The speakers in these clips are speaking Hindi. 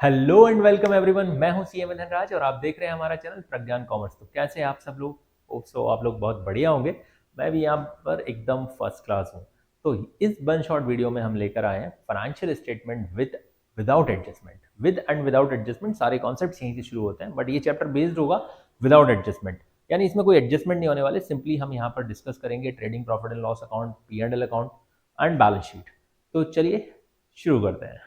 Hello and welcome everyone. मैं हूं सीएम धनराज और आप देख रहे हैं हमारा चैनल प्रज्ञान कॉमर्स। तो कैसे हैं आप सब लोग? आप लोग बहुत बढ़िया होंगे। मैं भी यहाँ पर एकदम फर्स्ट क्लास हूँ। तो इस वन शॉट वीडियो में हम लेकर आए हैं financial statement without adjustment. With and without adjustment सारे कॉन्सेप्ट यहीं से शुरू होते हैं, बट ये चैप्टर बेस्ड होगा विदाउट एडजस्टमेंट, यानी इसमें कोई एडजस्टमेंट नहीं होने वाले। सिंपली हम यहाँ पर डिस्कस करेंगे trading profit and loss account, P&L account and balance sheet. तो चलिए शुरू करते हैं।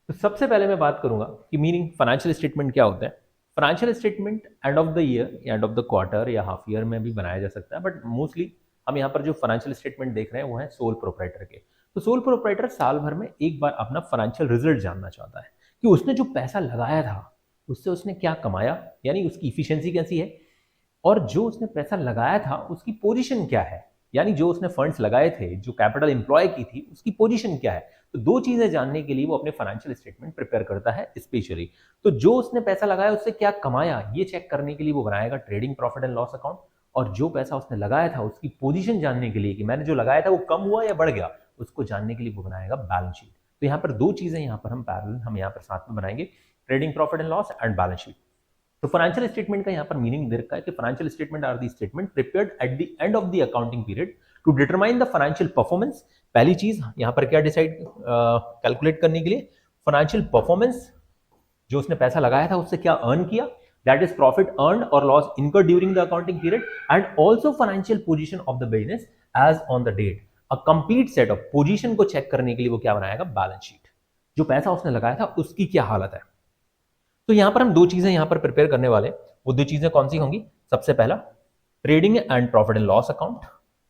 तो सबसे पहले मैं बात करूंगा कि मीनिंग फाइनेंशियल स्टेटमेंट क्या होता है। Financial statement and of the year, and of the quarter या हाफ ईयर में भी बनाया जा सकता है, बट मोस्टली हम यहाँ पर जो फाइनेंशियल स्टेटमेंट देख रहे हैं वो है सोल प्रोप्राइटर के। तो सोल प्रोप्राइटर साल भर में एक बार अपना फाइनेंशियल रिजल्ट जानना चाहता है कि उसने जो पैसा लगाया था उससे उसने क्या कमाया, यानी उसकी इफिशियंसी कैसी है, और जो उसने पैसा लगाया था उसकी पोजीशन क्या है, यानी जो उसने फंड्स लगाए थे, जो कैपिटल एम्प्लॉय की थी, उसकी पोजीशन क्या है। तो दो चीजें जानने के लिए वो अपने फाइनेंशियल स्टेटमेंट प्रिपेयर करता है स्पेशली। तो जो उसने पैसा लगाया उससे क्या कमाया ये चेक करने के लिए वो बनाएगा trading profit and loss account, और जो पैसा उसने लगाया था उसकी पोजीशन जानने के लिए कि मैंने जो लगाया था वो कम हुआ या बढ़ गया, उसको जानने के लिए वो बनाएगा बैलेंस शीट। तो यहाँ पर दो चीजें यहाँ पर हम यहाँ पर साथ में बनाएंगे, trading profit and loss and balance sheet. तो फाइनेंशियल स्टेटमेंट का यहाँ पर मीनिंग दे रखा है कि financial statement are the statement prepared at the end of the accounting period to determine the financial performance. पहली चीज यहाँ पर क्या डिसाइड कैलकुलेट करने के लिए, फाइनेंशियल परफॉर्मेंस, जो उसने पैसा लगाया था उससे क्या अर्न किया, दैट इज प्रॉफिट अर्न और loss incurred during the accounting period, and also financial position of the business as on the date. A complete set of position को चेक करने के लिए वो क्या बनाएगा, बैलेंस शीट। जो पैसा उसने लगाया था उसकी क्या हालत है। तो यहां पर हम दो चीजें यहां पर प्रिपेयर करने वाले। वो दो चीजें कौन सी होंगी? सबसे पहला trading and profit and loss account,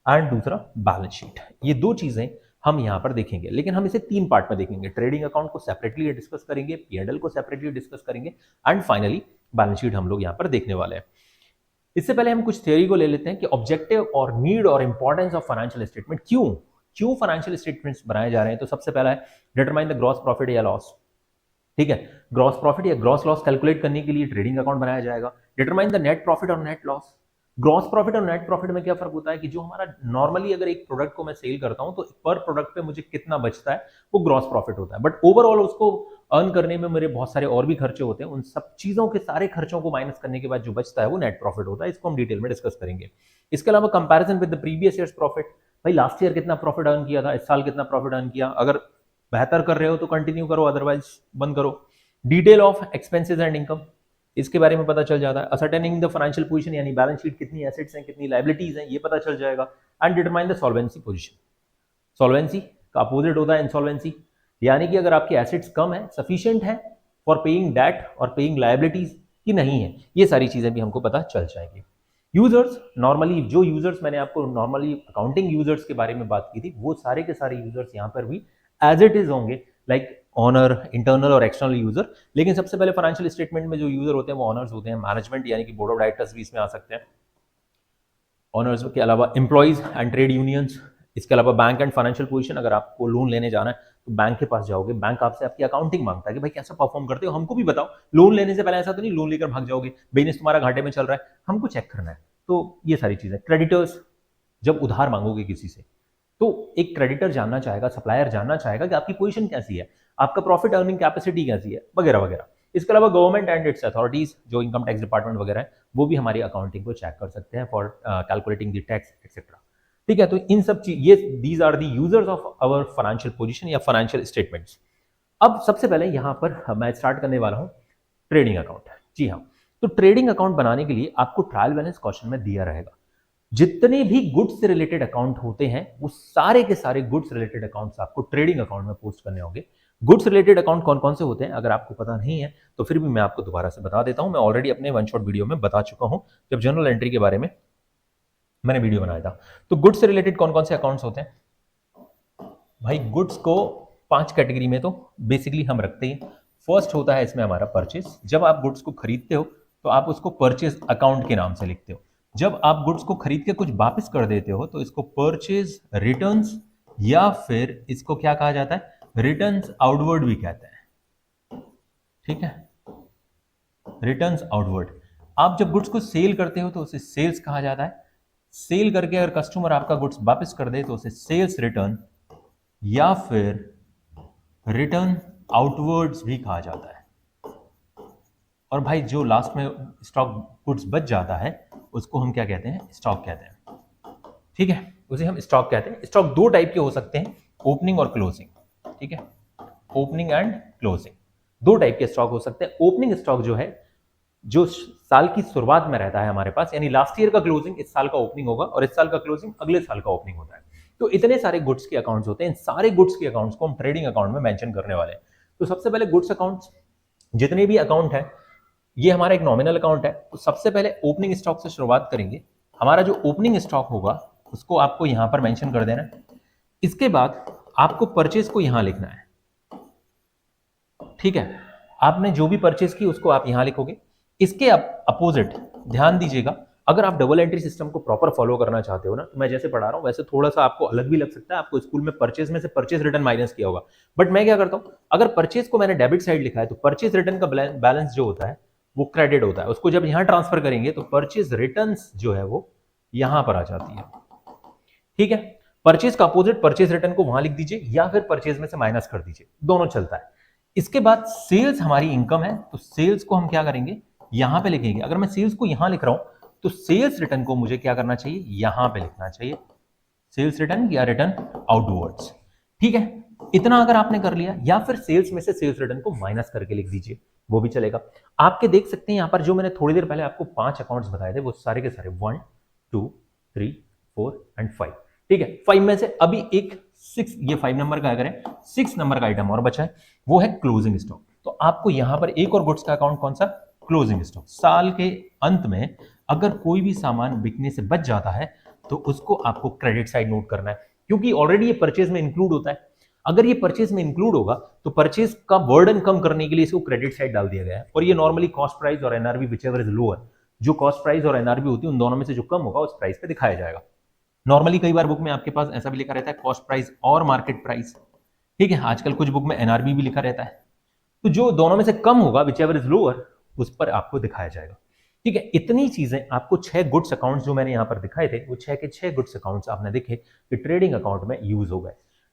and दूसरा बैलेंस शीट। ये दो चीजें हम यहां पर देखेंगे, लेकिन हम इसे तीन पार्ट में देखेंगे। ट्रेडिंग अकाउंट को सेपरेटली डिस्कस करेंगे, P&L को सेपरेटली डिस्कस करेंगे, एंड फाइनली बैलेंस शीट हम लोग यहां पर देखने वाले हैं। इससे पहले हम कुछ थ्योरी को ले लेते हैं कि ऑब्जेक्टिव और नीड और इंपॉर्टेंस ऑफ फाइनेंशियल स्टेटमेंट, क्यों क्यों फाइनेंशियल स्टेटमेंट्स बनाए जा रहे हैं। तो सबसे पहला है डिटरमाइन द ग्रॉस प्रॉफिट या लॉस। ठीक है, ग्रॉस प्रॉफिट या ग्रॉस लॉस कैलकुलेट करने के लिए ट्रेडिंग अकाउंट बनाया जाएगा। डिटरमाइन द नेट प्रॉफिट और नेट लॉस। ग्रॉस प्रॉफिट और नेट प्रॉफिट में क्या फर्क होता है कि जो हमारा नॉर्मली अगर एक प्रोडक्ट को मैं सेल करता हूं तो पर प्रोडक्ट पे मुझे कितना बचता है वो ग्रॉस प्रॉफिट होता है, बट ओवरऑल उसको अर्न करने में मेरे बहुत सारे और भी खर्चे होते हैं, उन सब चीजों के सारे खर्चों को माइनस करने के बाद जो बचता है वो नेट प्रॉफिट होता है। इसको हम डिटेल में डिस्कस करेंगे। इसके अलावा comparison with the previous years profit, भाई लास्ट ईयर कितना प्रॉफिट अर्न किया था, इस साल कितना प्रॉफिट अर्न किया, अगर बेहतर कर रहे हो तो कंटिन्यू करो, अदरवाइज बंद करो। Detail of expenses and income, इसके बारे में पता चल जाता है। असर्टेनिंग द फाइनेंशियल पोजीशन, यानी बैलेंस शीट कितनी एसेट्स हैं कितनी लायबिलिटीज हैं ये पता चल जाएगा। And determine the solvency position. Solvency का अपोजिट होता है इंसॉल्वेंसी, यानी कि अगर आपकी एसेट्स कम है, सफिशिएंट है फॉर पेइंग डेट और पेइंग लायबिलिटीज की नहीं है, ये सारी चीजें भी हमको पता चल जाएंगी। यूजर्स, नॉर्मली जो यूजर्स मैंने आपको नॉर्मली अकाउंटिंग यूजर्स के बारे में बात की थी, वो सारे के सारे यूजर्स यहाँ पर भी एज इट इज होंगे, लाइक ऑनर, इंटरनल और एक्सटर्नल यूजर। लेकिन सबसे पहले फाइनेंशियल स्टेटमेंट में जो यूजर होते हैं वो ऑनर्स होते हैं, मैनेजमेंट यानी कि बोर्ड ऑफ डायरेक्टर्स भी इसमें आ सकते हैं। ऑनर्स के अलावा एम्प्लॉइज एंड ट्रेड यूनियंस। इसके अलावा बैंक एंड फाइनेंशियल पोजीशन, अगर आपको लोन लेने जाना है तो बैंक के पास जाओगे, बैंक आपसे आपकी अकाउंटिंग मांगता है कि भाई कैसा परफॉर्म करते हो, हमको भी बताओ। लोन लेने से पहले ऐसा तो नहीं लोन लेकर भाग जाओगे, बिजनेस तुम्हारा घाटे में चल रहा है, हमको चेक करना है। तो ये सारी चीजें। क्रेडिटर्स, जब उधार मांगोगे किसी से तो एक क्रेडिटर जानना चाहेगा, सप्लायर जानना चाहेगा कि आपकी पोजीशन कैसी है, आपका प्रॉफिट अर्निंग कैपेसिटी कैसी है, वगैरह वगैरह। इसके अलावा गवर्नमेंट एंड इट्स अथॉरिटीज, जो इनकम टैक्स डिपार्टमेंट वगैरह है, वो भी हमारी अकाउंटिंग को चेक कर सकते हैं for calculating the tax etcetera. ठीक है, तो इन सब चीज, ये these are the users of our financial position या फाइनेंशियल स्टेटमेंट्स। अब सबसे पहले यहां पर मैं स्टार्ट करने वाला हूं ट्रेडिंग अकाउंट। जी हाँ, तो ट्रेडिंग अकाउंट बनाने के लिए आपको ट्रायल बैलेंस क्वेश्चन में दिया रहेगा। जितने भी गुड्स से रिलेटेड अकाउंट होते हैं वो सारे के सारे गुड्स रिलेटेड अकाउंट्स आपको ट्रेडिंग अकाउंट में पोस्ट करने होंगे। गुड्स रिलेटेड अकाउंट कौन कौन से होते हैं अगर आपको पता नहीं है तो फिर भी मैं आपको दोबारा से बता देता हूं। मैं ऑलरेडी अपने वन शॉट वीडियो में बता चुका हूं जब जनरल एंट्री के बारे में मैंने वीडियो बनाया था। तो गुड्स से रिलेटेड कौन कौन से अकाउंट्स होते हैं भाई? गुड्स को 5 कैटेगरी में तो बेसिकली हम रखते हैं। फर्स्ट होता है इसमें हमारा परचेज। जब आप गुड्स को खरीदते हो तो आप उसको परचेज अकाउंट के नाम से लिखते हो। जब आप गुड्स को खरीद के कुछ वापस कर देते हो तो इसको परचेज रिटर्न्स, या फिर इसको क्या कहा जाता है, रिटर्न्स आउटवर्ड भी कहते हैं। ठीक है, रिटर्न्स आउटवर्ड। आप जब गुड्स को सेल करते हो तो उसे सेल्स कहा जाता है। सेल करके अगर कस्टमर आपका गुड्स वापस कर दे तो उसे सेल्स रिटर्न या फिर रिटर्न आउटवर्ड्स भी कहा जाता है। और भाई जो लास्ट में स्टॉक गुड्स बच जाता है उसको हम क्या कहते हैं, स्टॉक कहते हैं। ठीक है, उसे हम स्टॉक कहते हैं। स्टॉक दो टाइप के हो सकते हैं, ओपनिंग और क्लोजिंग। ठीक है, ओपनिंग एंड क्लोजिंग दो टाइप के स्टॉक हो सकते हैं। ओपनिंग स्टॉक जो है जो साल की शुरुआत में रहता है हमारे पास, यानी लास्ट ईयर का क्लोजिंग इस साल का ओपनिंग होगा और इस साल का क्लोजिंग अगले साल का ओपनिंग होता है। तो इतने सारे गुड्स के अकाउंट्स होते हैं, इन सारे गुड्स के अकाउंट्स को हम ट्रेडिंग अकाउंट में मेंशन करने वाले हैं। तो सबसे पहले गुड्स अकाउंट्स, जितने भी अकाउंट है ये हमारा एक नॉमिनल अकाउंट है। तो सबसे पहले ओपनिंग स्टॉक से शुरुआत करेंगे। हमारा जो ओपनिंग स्टॉक होगा उसको आपको यहां पर मेंशन कर देना है। इसके बाद आपको परचेज को यहां लिखना है। ठीक है, आपने जो भी परचेज की उसको आप यहां लिखोगे। इसके अपोजिट ध्यान दीजिएगा, अगर आप डबल एंट्री सिस्टम को प्रॉपर फॉलो करना चाहते हो ना, तो मैं जैसे पढ़ा रहा हूं वैसे थोड़ा सा आपको अलग भी लग सकता है। आपको स्कूल में परचेज में से परचेज रिटर्न माइनस किया होगा, बट मैं क्या करता हूं, अगर परचेज को मैंने डेबिट साइड लिखा है तो परचेज रिटर्न का बैलेंस जो होता है वो क्रेडिट होता है। उसको जब यहां ट्रांसफर करेंगे तो परचेज रिटर्न जो है वो यहां पर आ जाती है। ठीक है, परचेज का अपोजिट परचेज रिटर्न को वहां लिख दीजिए या फिर परचेज में से माइनस कर दीजिए, दोनों चलता है। इसके बाद सेल्स हमारी इनकम है, तो सेल्स को हम क्या करेंगे, यहां पे लिखेंगे। अगर मैं सेल्स को यहां लिख रहा हूं तो सेल्स रिटर्न को मुझे क्या करना चाहिए, यहां पे लिखना चाहिए, सेल्स रिटर्न या रिटर्न आउटवर्ड्स। ठीक है, इतना अगर आपने कर लिया, या फिर सेल्स में से सेल्स रिटर्न को माइनस करके लिख दीजिए, वो भी चलेगा। आपके देख सकते हैं यहां पर जो मैंने थोड़ी देर पहले आपको 5 अकाउंट्स बताए थे वो सारे के सारे 1 2 3 4 एंड 5। ठीक है, 5 में से अभी एक 6, ये 5 नंबर का अगर है 6 नंबर का आइटम और बचा है, वो है क्लोजिंग स्टॉक। तो आपको यहां पर एक और गुड्स का अकाउंट कौन सा, क्लोजिंग स्टॉक। साल के अंत में अगर कोई भी सामान बिकने से बच जाता है तो उसको आपको क्रेडिट साइड नोट करना है, क्योंकि ऑलरेडी ये परचेज में इंक्लूड होता है। अगर ये परचेज में इंक्लूड होगा तो परचेज का बर्डन कम करने के लिए इसको क्रेडिट साइड डाल दिया गया है। और ये नॉर्मली कॉस्ट प्राइस और एनआरबी विचएवर इज लोअर, जो कॉस्ट प्राइस और एनआरबी होती है उन दोनों में से जो कम होगा उस प्राइस पे दिखाया जाएगा। नॉर्मली कई बार बुक में आपके पास ऐसा भी लिखा रहता है कॉस्ट प्राइस और मार्केट प्राइस। ठीक है, आजकल कुछ बुक में एनआरबी भी लिखा रहता है, तो जो दोनों में से कम होगा विचएवर इज लोअर उस पर आपको दिखाया जाएगा। ठीक है, इतनी चीजें आपको 6 गुड्स अकाउंट्स जो मैंने यहां पर दिखाए थे वो 6 के 6 गुड्स अकाउंट्स आपने देखे कि ट्रेडिंग अकाउंट में यूज हो गए।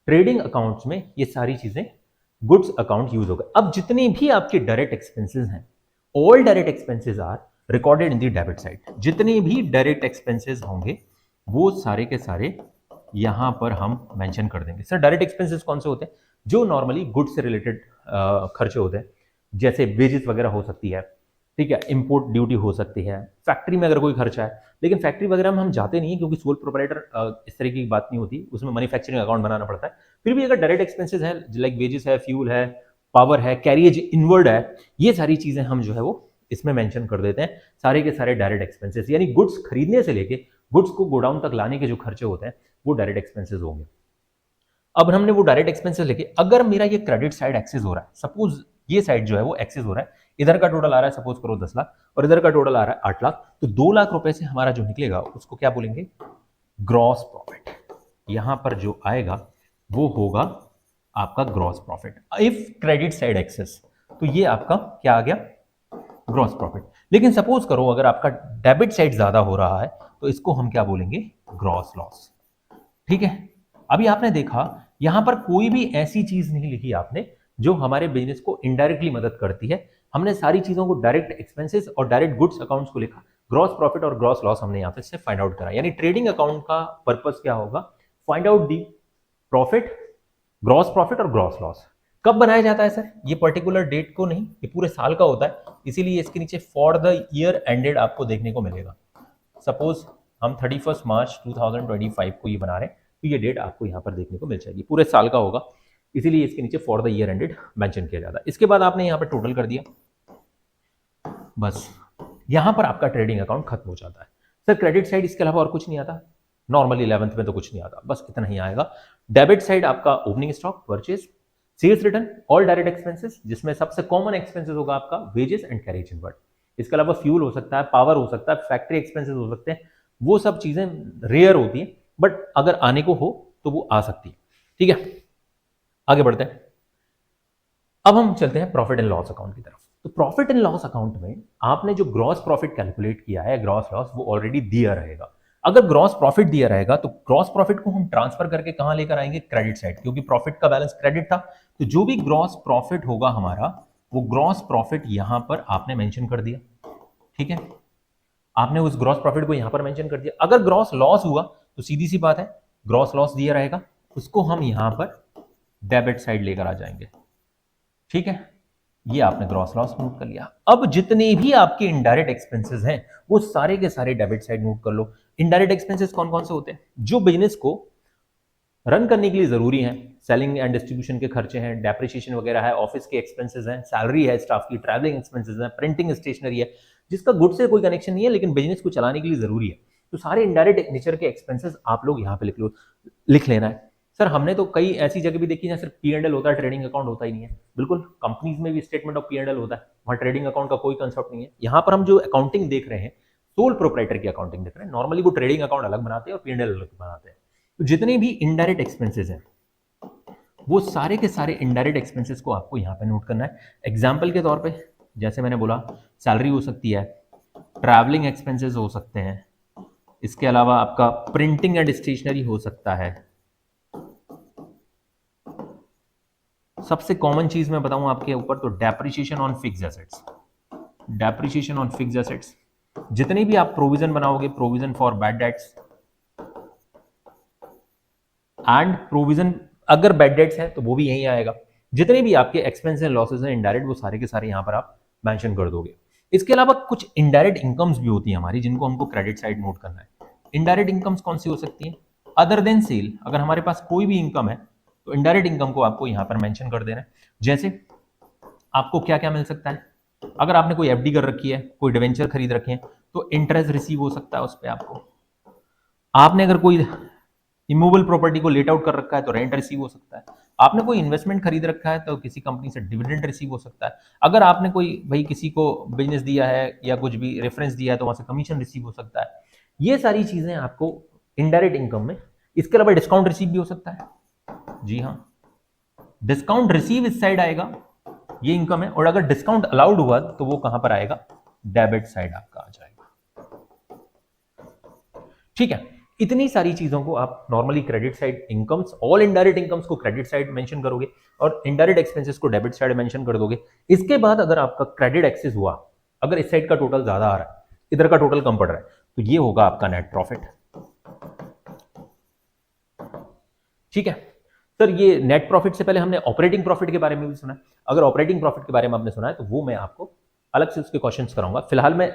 ट्रेडिंग अकाउंट्स में ये सारी चीजें गुड्स अकाउंट यूज हो गए। अब जितने भी आपके डायरेक्ट एक्सपेंसेस हैं, all direct expenses are recorded in the debit side. जितने भी डायरेक्ट एक्सपेंसेस होंगे वो सारे के सारे यहां पर हम मेंशन कर देंगे। सर डायरेक्ट एक्सपेंसेस कौन से होते हैं, जो नॉर्मली गुड्स से रिलेटेड खर्चे होते हैं, जैसे वेजेस वगैरह हो सकती है। ठीक है, इंपोर्ट ड्यूटी हो सकती है, फैक्ट्री में अगर कोई खर्चा है, लेकिन फैक्ट्री वगैरह में हम जाते नहीं है क्योंकि सोल प्रोप्राइटर इस तरह की बात नहीं होती, उसमें मैन्युफैक्चरिंग अकाउंट बनाना पड़ता है। फिर भी अगर डायरेक्ट एक्सपेंसेस है लाइक वेजेस है, फ्यूल है, पावर है, कैरियज इनवर्ड है, ये सारी चीजें हम जो है वो इसमें मेंशन कर देते हैं। सारे के सारे डायरेक्ट एक्सपेंसेस, यानी गुड्स खरीदने से लेके गुड्स को गोडाउन तक लाने के जो खर्चे होते हैं वो डायरेक्ट एक्सपेंसेस होंगे। अब हमने वो डायरेक्ट एक्सपेंसेस लेके, अगर मेरा ये क्रेडिट साइड एक्सेस हो रहा है, सपोज ये साइड जो है वो एक्सेस हो रहा है, इधर का टोटल आ रहा है सपोज करो 10 लाख और इधर का टोटल आ रहा है 8 लाख, तो 2 लाख रुपए से हमारा जो निकलेगा उसको क्या बोलेंगे, ग्रॉस प्रॉफिट। यहां पर जो आएगा वो होगा आपका gross profit if credit side excess. तो ये आपका क्या आ गया, ग्रॉस प्रॉफिट। लेकिन सपोज करो अगर आपका डेबिट साइड ज्यादा हो रहा है तो इसको हम क्या बोलेंगे, ग्रॉस लॉस। ठीक है, अभी आपने देखा यहां पर कोई भी ऐसी चीज नहीं लिखी आपने जो हमारे बिजनेस को इनडायरेक्टली मदद करती है। हमने सारी चीजों को डायरेक्ट एक्सपेंसेस और डायरेक्ट गुड्स अकाउंट्स को लिखा, ग्रॉस प्रॉफिट और ग्रॉस लॉस हमने यहां पे से फाइंड आउट करा। यानी ट्रेडिंग अकाउंट का पर्पस क्या होगा, find out the profit, gross profit और ग्रॉस लॉस। कब बनाया जाता है सर, ये पर्टिकुलर डेट को नहीं, ये पूरे साल का होता है, इसीलिए इसके नीचे फॉर द ईयर एंडेड आपको देखने को मिलेगा। सपोज हम 31 मार्च 2025 को ये बना रहे हैं, तो ये डेट आपको यहां पर देखने को मिल जाएगी, पूरे साल का होगा, इसीलिए इसके नीचे for the year ended mention किया जाता है। इसके बाद आपने यहां पर टोटल कर दिया, बस यहां पर आपका ट्रेडिंग अकाउंट खत्म हो जाता है। सर क्रेडिट साइड इसके अलावा और कुछ नहीं आता, नॉर्मली 11th में तो कुछ नहीं आता, बस इतना ही आएगा। डेबिट साइड आपका opening stock, purchase, sales return, all direct expenses, जिसमें सबसे कॉमन एक्सपेंसेस होगा आपका वेजेस एंड कैरेज इनवर्ड। इसके अलावा फ्यूल हो सकता है, पावर हो सकता है, फैक्ट्री एक्सपेंसेस हो सकते हैं, वो सब चीजें रेयर होती हैं, बट अगर आने को हो तो वो आ सकती है। ठीक है, आगे बढ़ते हैं। अब हम चलते हैं प्रॉफिट एंड लॉस अकाउंट की तरफ। तो प्रॉफिट एंड लॉस अकाउंट में आपने जो ग्रॉस प्रॉफिट कैलकुलेट किया है, ग्रॉस लॉस, वो ऑलरेडी दिया रहेगा। अगर ग्रॉस प्रॉफिट दिया रहेगा तो ग्रॉस प्रॉफिट को हम ट्रांसफर करके कहां लेकर आएंगे, क्रेडिट साइड, क्योंकि प्रॉफिट का बैलेंस क्रेडिट था तो जो भी ग्रॉस प्रॉफिट होगा हमारा, वो ग्रॉस प्रॉफिट यहां पर आपने मेंशन कर दिया। ठीक है, आपने उस ग्रॉस प्रॉफिट को यहां पर मेंशन कर दिया। अगर ग्रॉस लॉस हुआ तो सीधी सी बात है, ग्रॉस लॉस दिया रहेगा, उसको हम यहां पर डेबिट साइड लेकर आ जाएंगे। ठीक है, ये आपने ग्रॉस लॉस नोट कर लिया। अब जितने भी आपके इनडायरेक्ट एक्सपेंसेस हैं वो सारे के सारे डेबिट साइड नोट कर लो। इनडायरेक्ट एक्सपेंसेस कौन कौन से होते हैं? जो बिजनेस को रन करने के लिए जरूरी है, सेलिंग एंड डिस्ट्रीब्यूशन के खर्चे हैं, डेप्रिसिएशन वगैरह है, ऑफिस के एक्सपेंसेस हैं, सैलरी है स्टाफ की, ट्रैवलिंग एक्सपेंसेस हैं, प्रिंटिंग स्टेशनरी है, जिसका गुड से कोई कनेक्शन नहीं है लेकिन बिजनेस को चलाने के लिए जरूरी है। तो सारे इनडायरेक्ट नेचर के एक्सपेंसेस आप लोग यहाँ पे लिख लेना है। सर हमने तो कई ऐसी जगह भी देखी जहाँ सिर्फ P&L होता है, ट्रेडिंग अकाउंट होता ही नहीं है। बिल्कुल, कंपनीज में भी स्टेटमेंट ऑफ P&L होता है, वहाँ ट्रेडिंग अकाउंट का कोई कंसेप्ट नहीं है। यहाँ पर हम जो अकाउंटिंग देख रहे हैं, सोल प्रोप्राइटर की अकाउंटिंग देख रहे हैं। नॉर्मली वो ट्रेडिंग अकाउंट अलग बनाते हैं और P&L अलग बनाते हैं। तो जितने भी इनडायरेक्ट एक्सपेंसेस हैं वो सारे के सारे इनडायरेक्ट एक्सपेंसेस को आपको यहाँ पे नोट करना है। एग्जाम्पल के तौर पे जैसे मैंने बोला, सैलरी हो सकती है, ट्रैवलिंग एक्सपेंसेस हो सकते हैं, इसके अलावा आपका प्रिंटिंग एंड स्टेशनरी हो सकता है। सबसे कॉमन चीज मैं बताऊं आपके ऊपर तो depreciation on fixed assets. Depreciation on fixed assets, जितनी भी आप प्रोविजन बनाओगे, provision for bad debts and provision, अगर बैड डेट्स है तो वो भी यहीं आएगा। जितने भी आपके एक्सपेंस एंड लॉसेस हैं इनडायरेक्ट, वो सारे के सारे यहां पर आप मेंशन कर दोगे। इसके अलावा कुछ इनडायरेक्ट इनकम्स भी होती है हमारी, जिनको हमको क्रेडिट साइड नोट करना है। इनडायरेक्ट इनकम्स कौन सी हो सकती हैं? अदर देन सेल, अगर हमारे पास कोई भी इनकम है तो इनडायरेक्ट इनकम को आपको यहां पर मेंशन कर देना है। जैसे आपको क्या क्या मिल सकता है? अगर आपने कोई एफडी कर रखी है, कोई डिवेंचर खरीद रखे हैं, तो इंटरेस्ट रिसीव हो सकता है उस पर आपको। आपने अगर कोई इमूवेबल प्रॉपर्टी को लेट आउट कर रखा है तो रेंट रिसीव हो सकता है। आपने कोई इन्वेस्टमेंट खरीद रखा है तो किसी कंपनी से डिविडेंड रिसीव हो सकता है। अगर आपने कोई भाई किसी को बिजनेस दिया है या कुछ भी रेफरेंस दिया है तो वहां से कमीशन रिसीव हो सकता है। ये सारी चीजें आपको इनडायरेक्ट इनकम में। इसके अलावा डिस्काउंट रिसीव भी हो सकता है। जी हाँ, डिस्काउंट रिसीव इस साइड आएगा, ये इनकम है। और अगर डिस्काउंट अलाउड हुआ तो वो कहां पर आएगा? डेबिट साइड आपका आ जाएगा। ठीक है, इतनी सारी चीजों को आप normally credit side incomes, all indirect incomes को क्रेडिट साइड मेंशन करोगे और इनडायरेक्ट एक्सपेंसेस को डेबिट साइड मेंशन कर दोगे। इसके बाद अगर आपका क्रेडिट एक्सेस हुआ, अगर इस साइड का टोटल ज्यादा आ रहा है, इधर का टोटल कम पड़ रहा है, तो ये होगा आपका नेट प्रॉफिट। ठीक है सर, ये नेट प्रॉफिट से पहले हमने ऑपरेटिंग प्रॉफिट के बारे में भी सुना है। अगर ऑपरेटिंग प्रॉफिट के बारे में आपने सुना है तो वो मैं आपको अलग से उसके क्वेश्चंस कराऊंगा। फिलहाल मैं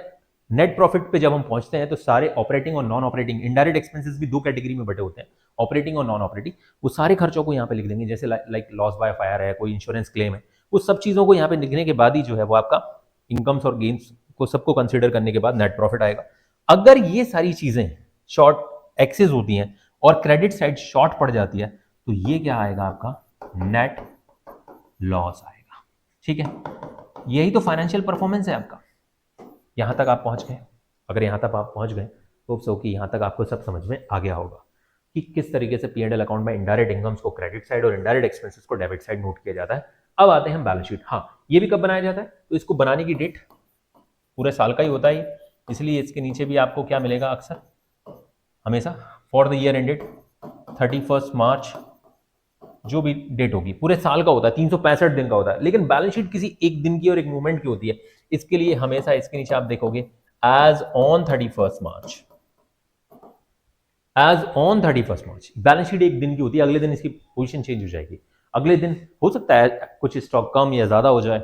नेट प्रॉफिट पे जब हम पहुंचते हैं तो सारे ऑपरेटिंग और नॉन ऑपरेटिंग इनडायरेक्ट एक्सपेंसेस भी दो कैटेगरी में बटे होते हैं, ऑपरेटिंग और नॉन ऑपरेटिंग। वो सारे खर्चों को यहाँ पे लिख देंगे, जैसे लाइक लॉस बाय फायर है, कोई इंश्योरेंस क्लेम है, वो सब चीजों को यहाँ पे लिखने के बाद ही जो है वो आपका इनकम्स और गेन्स को सबको कंसिडर करने के बाद नेट प्रॉफिट आएगा। अगर ये सारी चीजें शॉर्ट एक्सेस होती हैं और क्रेडिट साइड शॉर्ट पड़ जाती है तो ये क्या आएगा? आपका नेट लॉस आएगा। ठीक है, यही तो फाइनेंशियल परफॉर्मेंस है आपका। यहां तक आप पहुंच गए? अगर यहां तक आप पहुंच गए तो सो कि यहां तक आपको सब समझ में आ गया होगा कि किस तरीके से P&L अकाउंट में इनडायरेक्ट इनकम्स को क्रेडिट साइड और इनडायरेक्ट एक्सपेंसेस को डेबिट साइड नोट किया जाता है। अब आते हैं बैलेंस शीट। हाँ, ये भी कब बनाया जाता है? तो इसको बनाने की डेट पूरे साल का ही होता है, इसलिए इसके नीचे भी आपको क्या मिलेगा? अक्सर हमेशा फॉर द ईयर एंडेड 31 मार्च, जो भी डेट होगी पूरे साल का होता है, 365 दिन का होता है। लेकिन बैलेंस शीट किसी एक दिन की और एक मूवमेंट की होती है, इसके लिए हमेशा इसके नीचे आप देखोगे as on 31 March. As on 31 March balance sheet एक दिन की होती है, अगले दिन इसकी पोजीशन चेंज हो जाएगी। अगले दिन हो सकता है कुछ स्टॉक कम या ज्यादा हो जाए,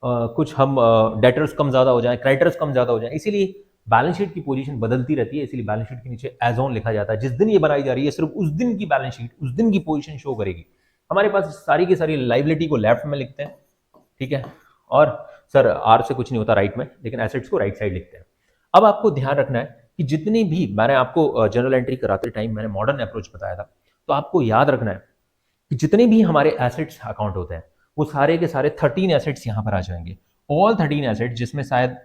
कुछ हम डेटर्स कम ज्यादा हो जाए, क्रेडिटर्स कम ज्यादा हो जाए, इसीलिए बैलेंस शीट की पोजीशन बदलती रहती है। इसलिए बैलेंस शीट के नीचे एज ऑन लिखा जाता है। जिस दिन ये बनाई जा रही है सिर्फ उस दिन की बैलेंस शीट, उस दिन की पोजीशन शो करेगी। हमारे पास सारी की सारी लाइबिलिटी को लेफ्ट में लिखते हैं, ठीक है, और सर आर से कुछ नहीं होता राइट में, लेकिन एसेट्स को राइट साइड लिखते हैं। अब आपको ध्यान रखना है कि जितनी भी, मैंने आपको जनरल एंट्री कराते टाइम मैंने मॉडर्न अप्रोच बताया था, तो आपको याद रखना है कि जितने भी हमारे एसेट्स अकाउंट होते हैं वो सारे के सारे 13 एसेट्स यहां पर आ जाएंगे। ऑल 13 एसेट्स, जिसमें शायद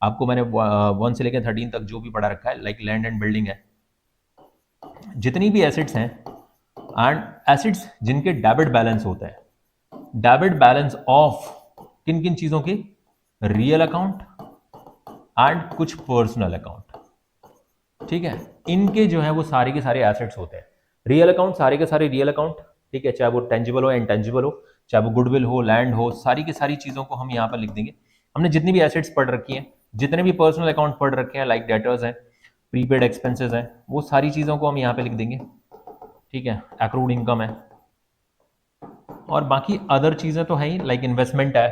आपको मैंने 1 से लेकर 13 तक जो भी पढ़ा रखा है, लाइक लैंड एंड बिल्डिंग है, जितनी भी एसेट्स हैं एंड एसेट्स जिनके डेबिट बैलेंस होता है, डेबिट बैलेंस ऑफ किन किन चीजों के? रियल अकाउंट एंड कुछ पर्सनल अकाउंट। ठीक है, इनके जो है वो सारे के सारे एसेट्स होते हैं। रियल अकाउंट, सारे के सारे रियल अकाउंट, ठीक है, चाहे वो टेंजिबल हो या इंटेंजिबल हो, चाहे वो गुडविल हो, लैंड हो, सारी की सारी चीज़ों को हम यहाँ पर लिख देंगे। हमने जितनी भी एसेट्स पढ़ रखी हैं, जितने भी पर्सनल अकाउंट पढ़ रखे हैं, लाइक डेटर्स हैं, प्रीपेड एक्सपेंसेस हैं, वो सारी चीज़ों को हम यहाँ पे लिख देंगे। ठीक है, एक्रूड इनकम है, और बाकी अदर चीज़ें तो है ही, लाइक इन्वेस्टमेंट है,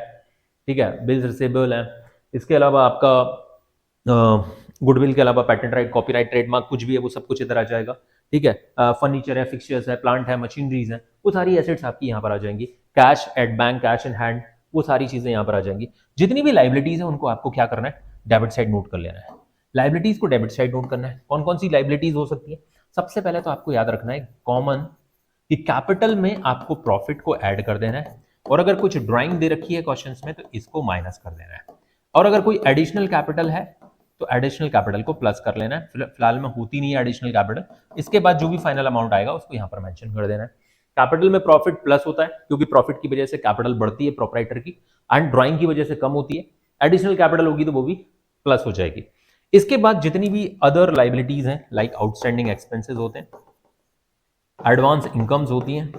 ठीक है, बिल्स रिसीवेबल है, इसके अलावा आपका गुडविल के अलावा पेटेंट राइट, कॉपीराइट, ट्रेडमार्क कुछ भी है वो सब कुछ इधर आ जाएगा। ठीक है, फर्नीचर है, फिक्सचर्स है, प्लांट है, मशीनरीज है, वो सारी एसेट्स आपकी यहाँ पर आ जाएंगी। Cash at bank, cash in hand, वो सारी चीज़ें यहाँ पर आ जाएंगी। जितनी भी लाइबिलिटीज है उनको आपको क्या करना है, डेबिट साइड नोट कर लेना है। लाइबिलिटीज को डेबिट साइड नोट करना है। कौन कौन सी लाइबिलिटीज हो सकती है? सबसे पहले तो आपको याद रखना है कॉमन, कि कैपिटल में आपको प्रॉफिट को ऐड कर देना है, और अगर कुछ ड्राइंग दे रखी है क्वेश्चंस में तो इसको माइनस कर देना है, और अगर कोई एडिशनल कैपिटल है तो एडिशनल कैपिटल को प्लस कर लेना है। फिलहाल में होती नहीं है एडिशनल कैपिटल, इसके बाद जो भी फाइनल अमाउंट आएगा उसको यहाँ पर मेंशन कर देना है। कैपिटल में प्रॉफिट प्लस होता है क्योंकि प्रॉफिट की वजह से कैपिटल बढ़ती है प्रोपराइटर की, एंड ड्राइंग की वजह से कम होती है। एडिशनल कैपिटल होगी तो वो भी प्लस हो जाएगी। इसके बाद जितनी भी अदर लाइबिलिटीज हैं, लाइक आउटस्टैंडिंग एक्सपेंसेस होते हैं, एडवांस इनकम्स होती हैं,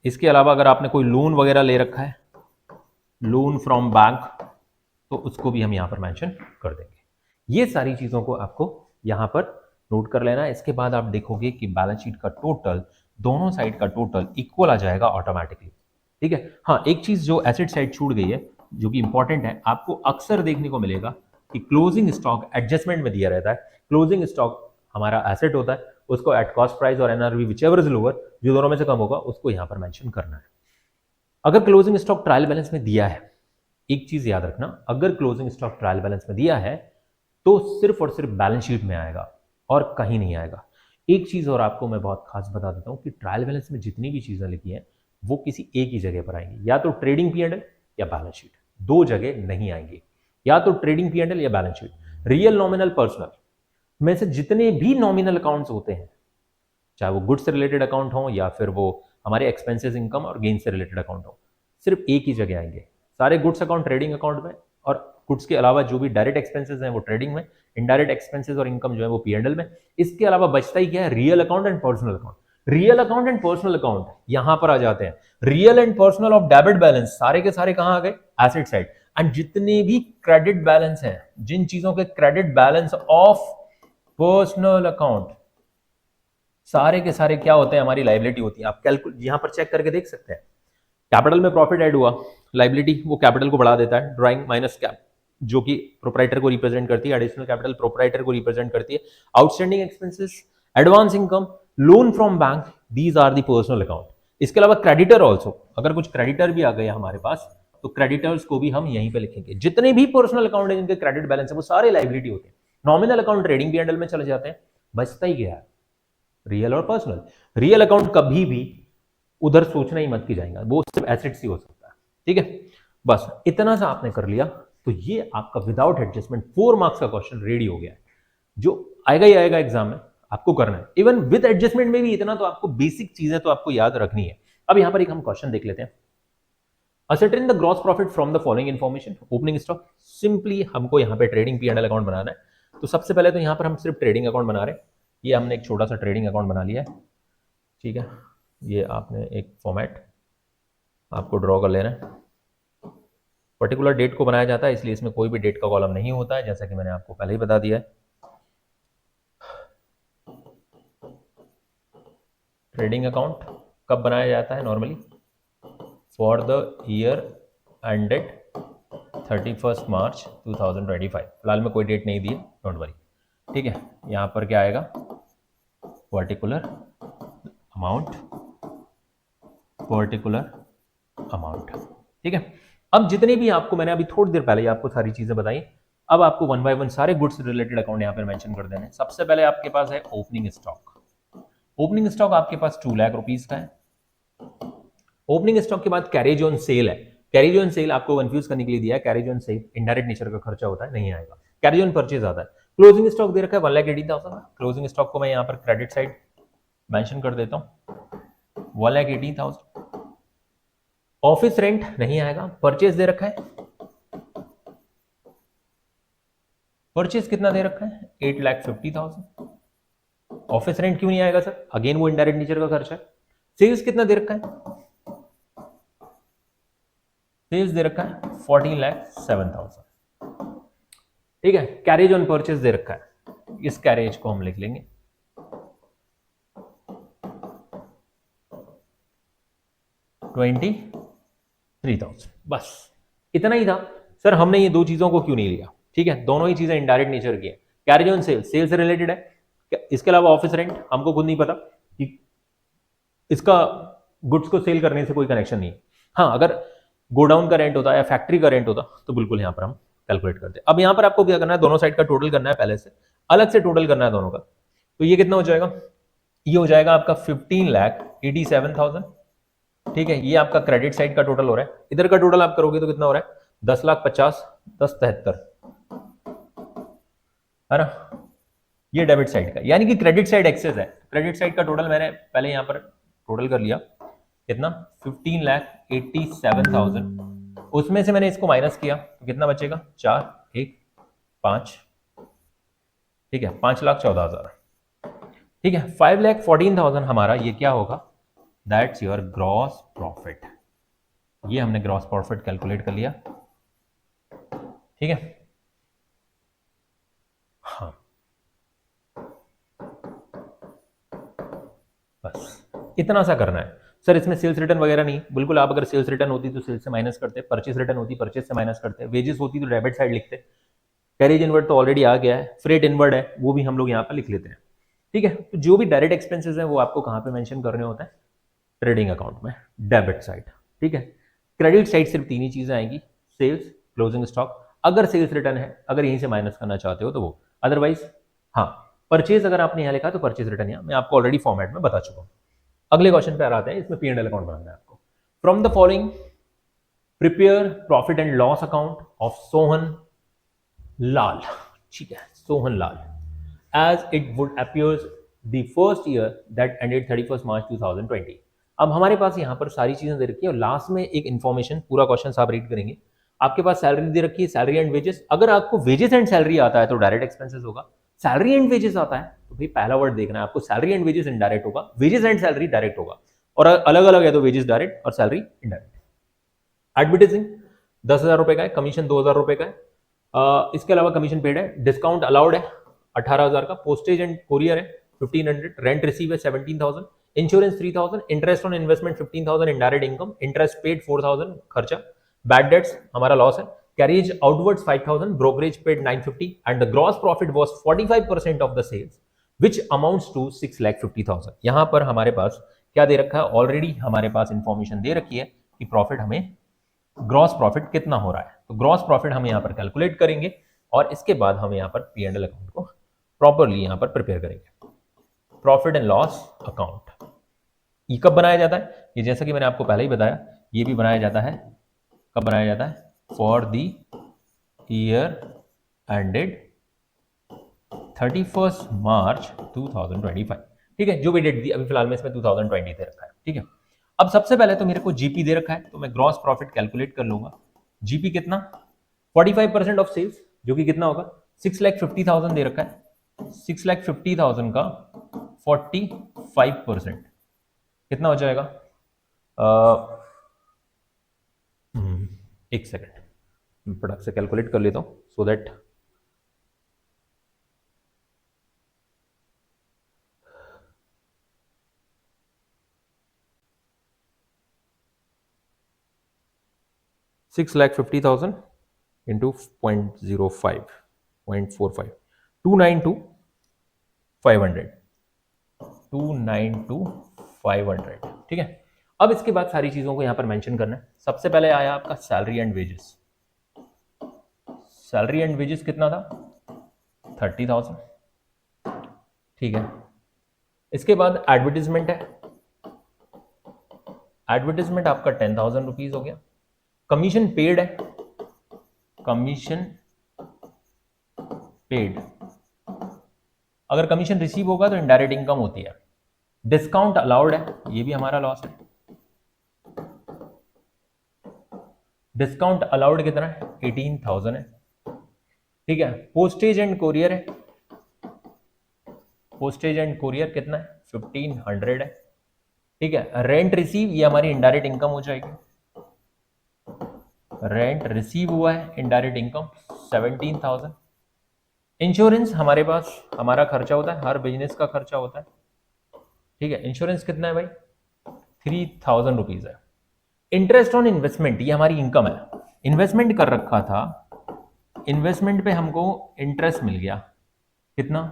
इसके अलावा अगर आपने कोई लोन वगैरह ले रखा है, लोन फ्रॉम बैंक, तो उसको भी हम यहां पर मेंशन कर देंगे। ये सारी चीजों को आपको यहां पर नोट कर लेना है। इसके बाद आप देखोगे कि बैलेंस शीट का टोटल, दोनों साइड का टोटल इक्वल आ जाएगा ऑटोमेटिकली। ठीक है, हाँ, एक चीज जो एसेट साइड छूट गई है जो कि इंपॉर्टेंट है, आपको अक्सर देखने को मिलेगा कि क्लोजिंग स्टॉक एडजस्टमेंट में दिया रहता है। क्लोजिंग स्टॉक हमारा एसेट होता है, उसको एट कॉस्ट प्राइस और एनआरवी विचएवर इज लोअर, जो दोनों में से कम होगा उसको यहां पर मेंशन करना है। अगर क्लोजिंग स्टॉक ट्रायल बैलेंस में दिया है, एक चीज याद रखना, अगर क्लोजिंग स्टॉक ट्रायल बैलेंस में दिया है तो सिर्फ और सिर्फ बैलेंस शीट में आएगा और कहीं नहीं आएगा। एक चीज और आपको मैं बहुत खास बता देता हूं कि ट्रायल बैलेंस में जितनी भी चीजें लिखी हैं वो किसी एक ही जगह पर आएंगी, या तो ट्रेडिंग पी&एल या बैलेंस शीट, दो जगह नहीं आएंगी। या तो ट्रेडिंग पी&एल या balance sheet. Real, nominal, personal में से जितने भी नॉमिनल अकाउंट्स होते हैं, चाहे वो गुड्स से रिलेटेड अकाउंट हो या फिर वो हमारे एक्सपेंसेस, इनकम और गेन से रिलेटेड अकाउंट हो, सिर्फ एक ही जगह आएंगे। सारे गुड्स अकाउंट ट्रेडिंग अकाउंट में, और गुड्स के अलावा जो भी डायरेक्ट एक्सपेंसेस हैं वो ट्रेडिंग में, इनडायरेक्ट एक्सपेंसेस और इनकम जो है वो पी&एल में। इसके अलावा बचता ही क्या है, real account and personal account. Real account and personal account यहां पर आ जाते हैं। Real and personal of debit balance सारे के सारे कहां आ गए, एसेट साइड। एंड जितने भी क्रेडिट बैलेंस हैं, जिन चीजों के credit balance of personal account, सारे के सारे क्या होते हैं, हमारी लाइबिलिटी होती है। आप कैलकुलेट यहां पर चेक करके देख सकते हैं। कैपिटल में प्रॉफिट ऐड हुआ, लाइबिलिटी वो कैपिटल को बढ़ा देता है, ड्राइंग माइनस कैप जो कि प्रोपराइटर को रिप्रेजेंट करती है, एडिशनल कैपिटल प्रोपराइटर को रिप्रेजेंट करती है। Outstanding expenses, advance income, loan from bank, these are the personal account. इसके अलावा क्रेडिटर ऑल्सो, अगर कुछ क्रेडिटर भी आ गया हमारे पास तो क्रेडिटर्स को भी हम यहीं पे लिखेंगे। जितने भी पर्सनल अकाउंट है जिनके क्रेडिट बैलेंस है वो सारे लाइबिलिटी होते हैं। नॉमिनल अकाउंट ट्रेडिंग पी&एल में चले जाते हैं, बचता ही गया रियल और पर्सनल। रियल अकाउंट कभी भी उधर सोचना ही मत की जाएगा, वो सिर्फ एसेट्स ही हो सकता है। ठीक है, बस इतना सा आपने कर लिया तो ये आपका विदाउट एडजस्टमेंट 4 मार्क्स का क्वेश्चन रेडी हो गया है, जो आएगा ही आएगा एग्जाम में, आपको करना है। इवन विद एडजस्टमेंट में भी इतना तो आपको बेसिक चीजें तो आपको याद रखनी है। अब यहां पर एक हम क्वेश्चन देख लेते हैं। Ascertain the gross profit from the following information. Opening stock, simply हमको यहाँ पे ट्रेडिंग पी&एल अकाउंट बनाना है। तो सबसे पहले तो यहाँ पर हम सिर्फ ट्रेडिंग अकाउंट बना रहे हैं। ये हमने एक छोटा सा ट्रेडिंग अकाउंट बना लिया है। ठीक है, ये आपने एक फॉर्मेट आपको ड्रॉ कर लेना है। पर्टिकुलर डेट को बनाया जाता है, इसलिए इसमें कोई भी डेट का कॉलम नहीं होता है, जैसा कि मैंने आपको पहले ही बता दिया है। ट्रेडिंग अकाउंट कब बनाया जाता है normally, for the year ended 31 मार्च 2025। फिलहाल में कोई डेट नहीं दी है, डोंट वरी। ठीक है, यहाँ पर क्या आएगा, पर्टिकुलर अमाउंट, पर्टिकुलर अमाउंट। ठीक है, अब जितने भी आपको मैंने अभी थोड़ी देर पहले आपको सारी चीजें बताई, अब आपको वन बाय वन सारे गुड्स रिलेटेड अकाउंट यहाँ पर मेंशन कर देने। सबसे पहले आपके पास है ओपनिंग स्टॉक। ओपनिंग स्टॉक आपके पास 2 लाख रुपीज का है। ओपनिंग स्टॉक के बाद कैरेज ऑन सेल है। कैरेज ऑन सेल आपको कंफ्यूज करने के लिए दिया है। Carriage on sale indirect nature का खर्चा होता है, नहीं आएगा। कैरेज ऑन परचेज आता है। क्लोजिंग स्टॉक दे रखा है 1,80,000। क्लोजिंग स्टॉक को मैं यहाँ पर क्रेडिट साइड मेंशन कर देता हूँ, 1,80,000। ऑफिस रेंट नहीं आएगा। परचेज दे रखा है, परचेज कितना दे रखा है, 8,50,000। ऑफिस रेंट क्यों नहीं आएगा सर, अगेन वो इनडायरेक्ट नेचर का खर्चा है। सेल्स कितना दे रखा है? सेल्स दे रखा है 14,07,000। ठीक है, कैरेज ऑन परचेज दे रखा है, इस कैरेज को हम लिख लेंगे 23,000। बस इतना ही था सर। हमने ये दो चीजों को क्यों नहीं लिया? ठीक है, दोनों ही चीजें इनडायरेक्ट नेचर की है। कैरेज ऑन सेल्स सेल्स से रिलेटेड है, इसके अलावा ऑफिस रेंट हमको खुद नहीं पता कि इसका गुड्स को सेल करने से कोई कनेक्शन नहीं है। हाँ, अगर गोडाउन का रेंट होता है या फैक्ट्री का रेंट होता तो बिल्कुल यहाँ पर हम कैलकुलेट करते। अब यहाँ पर आपको क्या करना है, दोनों साइड का टोटल करना है, पहले से अलग से टोटल करना है दोनों का। तो ये कितना हो जाएगा? ये हो जाएगा आपका 15,87,000। ठीक है, ये आपका क्रेडिट साइड का टोटल हो रहा है। इधर का टोटल आप करोगे तो कितना हो रहा है? 10,50,000, 10,73, है ना? ये डेबिट साइड का, यानी कि क्रेडिट साइड एक्सेस है। क्रेडिट साइड का टोटल मैंने पहले यहाँ पर टोटल कर लिया, कितना? 15,87,000। उसमें से मैंने इसको माइनस किया तो कितना बचेगा? 4, 1, 5। ठीक है, 5,14,000। ठीक है, 5,14,000 हमारा ये क्या होगा? That's your gross profit. ये हमने ग्रॉस प्रॉफिट कैलकुलेट कर लिया। ठीक है, हाँ, बस इतना सा करना है सर। इसमें सेल्स रिटर्न वगैरह नहीं, बिल्कुल। आप अगर सेल्स रिटर्न होती तो सेल्स से माइनस करते, परचेस रिटर्न होती परचेस से माइनस करते, वेजेस होती तो डेबिट साइड लिखते। कैरेज इनवर्ड तो ऑलरेडी आ गया है, फ्रेट इनवर्ड है वो भी हम लोग यहाँ पर लिख लेते हैं। ठीक है, तो जो भी डायरेक्ट एक्सपेंसेस हैं वो आपको कहाँ पे मेंशन करने होते हैं? ट्रेडिंग अकाउंट में, डेबिट साइड। ठीक है, क्रेडिट साइड सिर्फ तीन ही चीजें आएंगी, सेल्स, क्लोजिंग स्टॉक। अगर सेल्स रिटर्न है, अगर यहीं से माइनस करना चाहते हो तो वो, अदरवाइज हाँ, परचेज अगर आपने यहाँ लिखा तो परचेज रिटर्न यहाँ मैं आपको ऑलरेडी फॉर्मेट में बता चुका हूँ। अगले क्वेश्चन पे आते हैं, इसमें P&L अकाउंट बनाना है आपको। From the following prepare profit and loss account of Sohan Lal. ठीक है, Sohan Lal as it would appears the first year that ended 31st March 2020। अब हमारे पास यहाँ पर सारी चीजें दे रखी है और लास्ट में एक इन्फॉर्मेशन, पूरा क्वेश्चन आप रीड करेंगे। आपके पास सैलरी दे रखी है, सैलरी एंड वेजेस। अगर आपको वेजेस एंड सैलरी आता है तो डायरेक्ट एक्सपेंसेस होगा, सैलरी एंड वेजेस आता है तो भाई पहला वर्ड देखना है आपको, सैलरी एंड वेजेस इनडायरेक्ट होगा, वेजेस एंड सैलरी डायरेक्ट होगा, और अलग अलग है तो वेजेस डायरेक्ट और सैलरी इनडायरेक्ट। एडवर्टाइजिंग 10,000 रुपए का है, कमीशन 2,000 रुपए का है, इसके अलावा कमीशन पेड है, डिस्काउंट अलाउड है 18,000 का, पोस्टेज एंड कोरियर है 1,500, रेंट रिसीव है 17,000, insurance 3,000, interest on investment 15,000, indirect income, interest paid 4,000 खर्चा, बैड डेट्स हमारा लॉस है, carriage outwards 5,000, brokerage paid 950 and the gross profit was 45% of the sales which amounts to 6,50,000। यहां पर हमारे पास क्या दे रखा है? ऑलरेडी हमारे पास इंफॉर्मेशन दे रखी है कि प्रॉफिट हमें, ग्रॉस प्रॉफिट कितना हो रहा है। तो ग्रॉस प्रॉफिट हम यहां पर कैलकुलेट करेंगे और इसके बाद हम यहां पर P&L अकाउंट को प्रॉपरली यहां पर प्रिपेयर करेंगे। प्रॉफिट एंड लॉस अकाउंट ये कब बनाया जाता है? ये जैसा कि मैंने आपको पहले ही बताया, ये भी बनाया जाता है, कब बनाया जाता है? For the year ended 31st मार्च 2025। ठीक है, जो भी डेट दी, अभी फिलहाल में इसमें 2020 दे रखा है। ठीक है, अब सबसे पहले तो मेरे को जीपी दे रखा है तो मैं ग्रॉस प्रॉफिट कैलकुलेट कर लूंगा। जीपी कितना? 45% ऑफ सेल्स, जो कि कितना होगा? 6,50,000 दे रखा है, 6,50,000 का 45% कितना हो जाएगा? एक सेकेंड फटाक से कैलकुलेट कर लेता हूं सो दैट $6,50,000 इंटू 0.05 0.45 292,500 292,500। ठीक है, अब इसके बाद सारी चीजों को यहां पर मेंशन करना है। सबसे पहले आया आपका salary and wages. Salary and wages कितना था? 30,000। ठीक है, इसके बाद एडवर्टीजमेंट है, एडवर्टीजमेंट आपका 10,000 रुपीज हो गया। कमीशन पेड है, कमीशन पेड, अगर कमीशन रिसीव होगा तो इनडायरेक्ट इनकम होती है। डिस्काउंट अलाउड है, ये भी हमारा लॉस है। डिस्काउंट अलाउड कितना है? 18,000 है। ठीक है, पोस्टेज एंड कोरियर है, पोस्टेज एंड कोरियर कितना है? 1,500 है। ठीक है। रेंट रिसीव, ये हमारी इनडायरेक्ट इनकम हो जाएगी। रेंट रिसीव हुआ है, इनडायरेक्ट इनकम 17,000। इंश्योरेंस हमारे पास हमारा खर्चा होता है, हर बिजनेस का खर्चा होता है। ठीक है, इंश्योरेंस कितना है भाई? 3,000 रुपीज है। इंटरेस्ट ऑन इन्वेस्टमेंट, ये हमारी इनकम है। इन्वेस्टमेंट कर रखा था, इन्वेस्टमेंट पे हमको इंटरेस्ट मिल गया, कितना?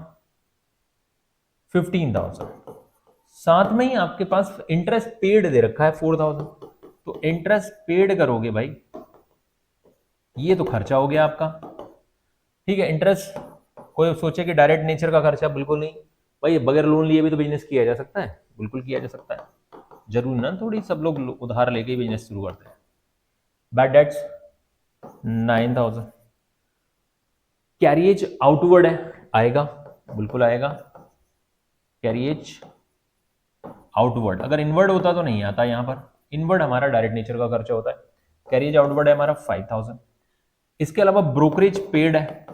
15,000। साथ में ही आपके पास इंटरेस्ट पेड दे रखा है 4,000। तो इंटरेस्ट पेड करोगे भाई, ये तो खर्चा हो गया आपका। ठीक है, इंटरेस्ट कोई सोचे कि डायरेक्ट नेचर का खर्चा, बिल्कुल नहीं भाई। बगैर लोन लिए भी तो बिजनेस किया जा सकता है, बिल्कुल किया जा सकता है। जरूर ना, थोड़ी सब लोग उधार लेके बिजनेस शुरू करते हैं। Bad debts 9,000। कैरिएज आउटवर्ड है, आएगा, बिल्कुल आएगा। कैरिएज आउटवर्ड, अगर इनवर्ड होता तो नहीं आता यहां पर। इनवर्ड हमारा डायरेक्ट नेचर का खर्चा होता है। कैरिएज आउटवर्ड है हमारा 5,000। इसके अलावा ब्रोकरेज पेड है,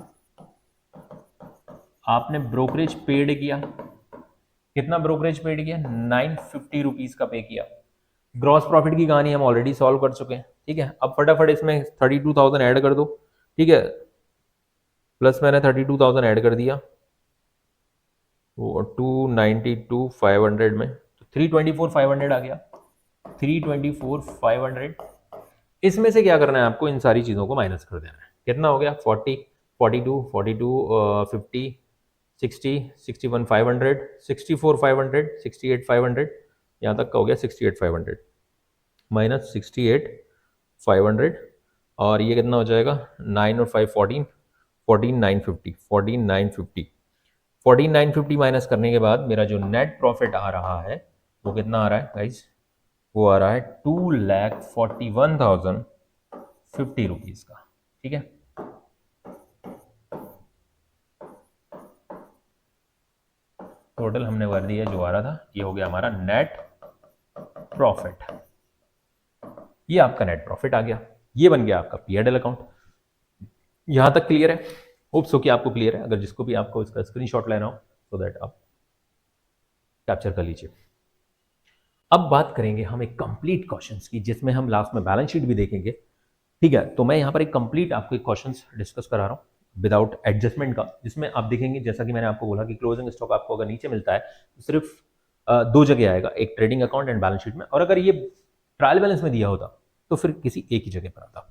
आपने ब्रोकरेज पेड किया, कितना ब्रोकरेज पेड किया? 950 रुपीज का पे किया। ग्रॉस प्रॉफिट की कहानी हम ऑलरेडी सॉल्व कर चुके हैं। ठीक है, अब फटाफट इसमें 32,000 ऐड कर दो। ठीक है, प्लस मैंने 32,000 ऐड कर दिया, वो 292,500 में, तो 324,500 आ गया। 324,500। इसमें से क्या करना है आपको? इन सारी चीज़ों को माइनस कर देना है। कितना हो गया? 40, 42, 42, 50, 60, 61, 500, 64, 500, 68, 500, यहाँ तक का हो गया 68, 500 माइनस 68, 500। और ये कितना हो जाएगा? 9 और 5 14, 14,950, 14,950। 14,950 माइनस करने के बाद मेरा जो नेट प्रॉफिट आ रहा है वो कितना आ रहा है गाइज? वो आ रहा है 2,41,050 रुपीज का। ठीक है, टोटल हमने कर दिया जो आ रहा था, ये हो गया हमारा नेट प्रॉफिट। ये आपका नेट प्रॉफिट आ गया, ये बन गया आपका P&L अकाउंट। यहां तक क्लियर है? होप सो कि आपको क्लियर है। अगर जिसको भी आपको इसका स्क्रीनशॉट लेना हो सो दैट आप कैप्चर कर लीजिए। अब बात करेंगे हम एक कंप्लीट क्वेश्चंस की, जिसमें हम लास्ट में बैलेंस शीट भी देखेंगे। ठीक है, तो मैं यहाँ पर एक कंप्लीट आपको एक क्वेश्चंस डिस्कस करा रहा हूँ विदाउट एडजस्टमेंट का, जिसमें आप देखेंगे जैसा कि मैंने आपको बोला कि क्लोजिंग स्टॉक आपको अगर नीचे मिलता है तो सिर्फ दो जगह आएगा, एक trading account and balance sheet में, और अगर ये ट्रायल बैलेंस में दिया होता तो फिर किसी एक ही जगह पर आता।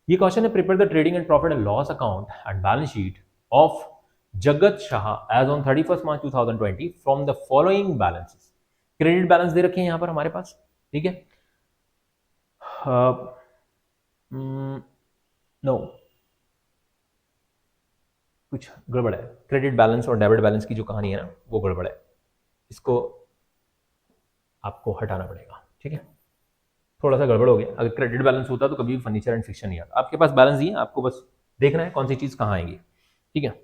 ये क्वेश्चन है, prepare the trading and profit and loss account and balance sheet of Jagat Shah as on 31 March 2020 from the following balances. Credit balance दे रखे हैं यहाँ पर हमारे पास। ठीक है, नो, कुछ गड़बड़ है। क्रेडिट बैलेंस और डेबिट बैलेंस की जो कहानी है ना, वो गड़बड़ है, इसको आपको हटाना पड़ेगा। ठीक है, थोड़ा सा गड़बड़ हो गया। अगर क्रेडिट बैलेंस होता तो कभी भी फर्नीचर एंड फिक्शन नहीं आता। आपके पास बैलेंस ही है, आपको बस देखना है कौन सी चीज़ कहाँ आएगी। ठीक है,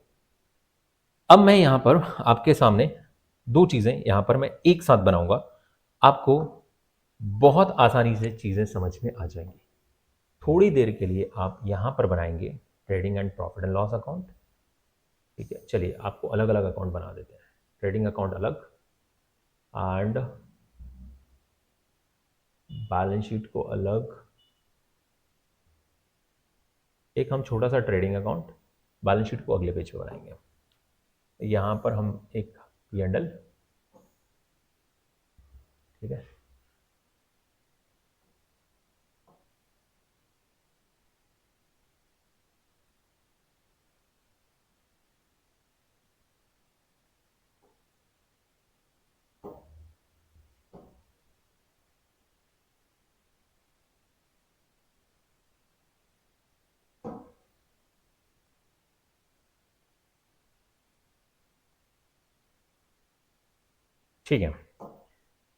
अब मैं यहाँ पर आपके सामने दो चीज़ें यहाँ पर मैं एक साथ बनाऊंगा, आपको बहुत आसानी से चीज़ें समझ में आ जाएंगी। थोड़ी देर के लिए आप यहाँ पर बनाएंगे trading and profit and loss account. ठीक है, चलिए आपको अलग अलग अकाउंट बना देते हैं। ट्रेडिंग अकाउंट अलग एंड बैलेंस शीट को अलग। एक हम छोटा सा ट्रेडिंग अकाउंट, बैलेंस शीट को अगले पेज पे बनाएंगे। यहाँ पर हम एक P&L। ठीक है, ठीक है,